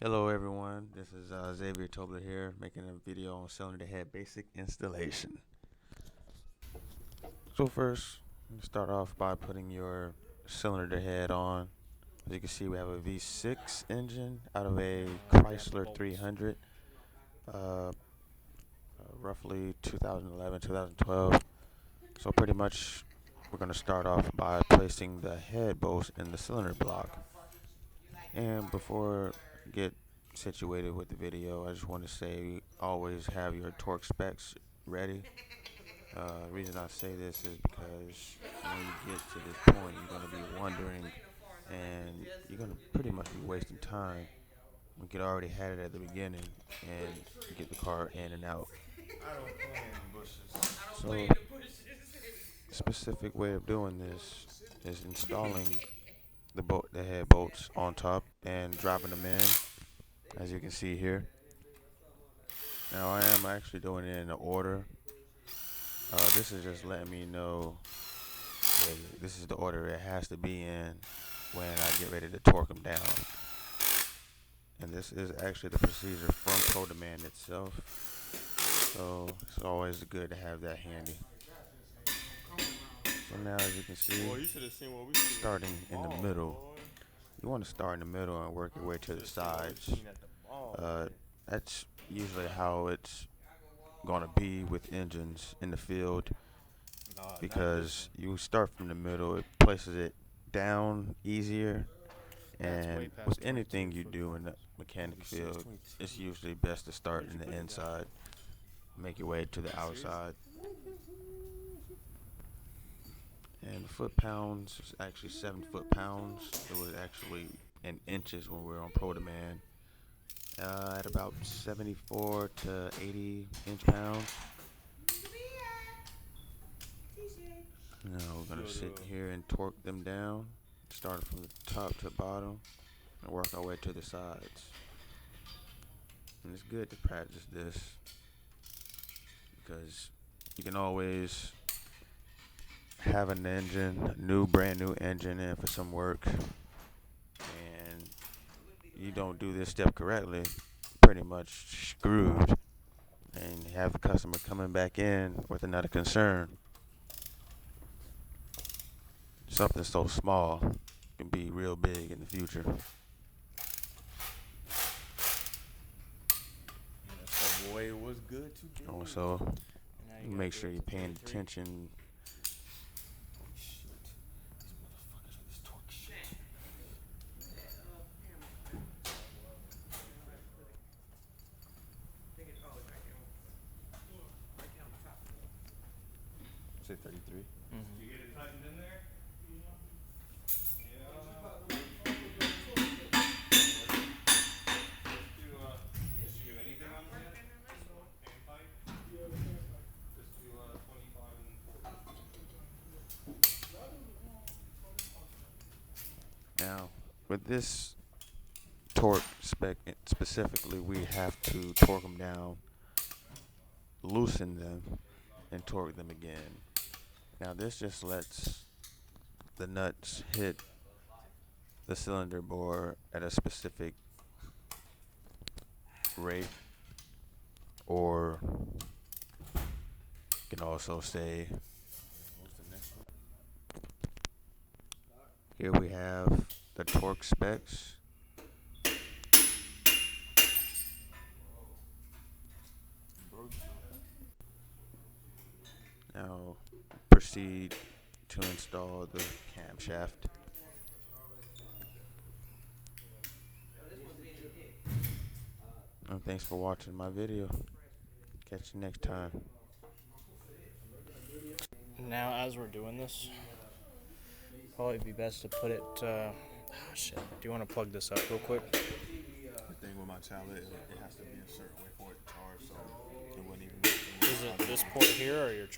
Hello everyone, this is Xavier Tobler here, making a video on cylinder head basic installation. So first, start off by putting your cylinder head on. As you can see, we have a V6 engine out of a Chrysler 300, roughly 2011, 2012. So pretty much, we're going to start off by placing the head bolts in the cylinder block. And before I get situated with the video, I just want to say always have your torque specs ready. The reason I say this is because when you get to this point, you're going to be wondering and you're going to pretty much be wasting time. We could already had it at the beginning and get the car in and out. So, the specific way of doing this is installing the head bolts on top and dropping them in, as you can see here. Now I am actually doing it in the order. This is just letting me know that this is the order it has to be in when I get ready to torque them down. And this is actually the procedure from ProDemand itself. So it's always good to have that handy. So now as you can see, starting in the middle, you want to start in the middle and work your way to the sides. That's usually how it's gonna be with engines in the field, because you start from the middle, it places it down easier. And with anything you do in the mechanic field, it's usually best to start in the inside, make your way to the outside. And foot-pounds is actually 7 foot-pounds. It was actually in inches when we were on ProDemand. At about 74 to 80 inch-pounds. Now we're going to sit here and torque them down, starting from the top to the bottom, and work our way to the sides. And it's good to practice this, because you can always have an engine, brand new engine in for some work, and you don't do this step correctly, pretty much screwed, and have the customer coming back in with another concern. Something so small can be real big in the future. Boy, it was good to do. Also, make sure you're paying attention. Say 33. You get it tightened in there? Just do anything on that? Hang tight? Just do 25 and 40. Now, with this torque spec specifically, we have to torque them down, loosen them, and torque them again. Now this just lets the nuts hit the cylinder bore at a specific rate, or you can also say, here we have the torque specs. Now proceed to install the camshaft. And thanks for watching my video. Catch you next time. Now, as we're doing this, probably be best to put it. Shit. Do you want to plug this up real quick? The thing with my tablet is it has to be a certain way for it to charge, so it wouldn't even. Is it this port here or your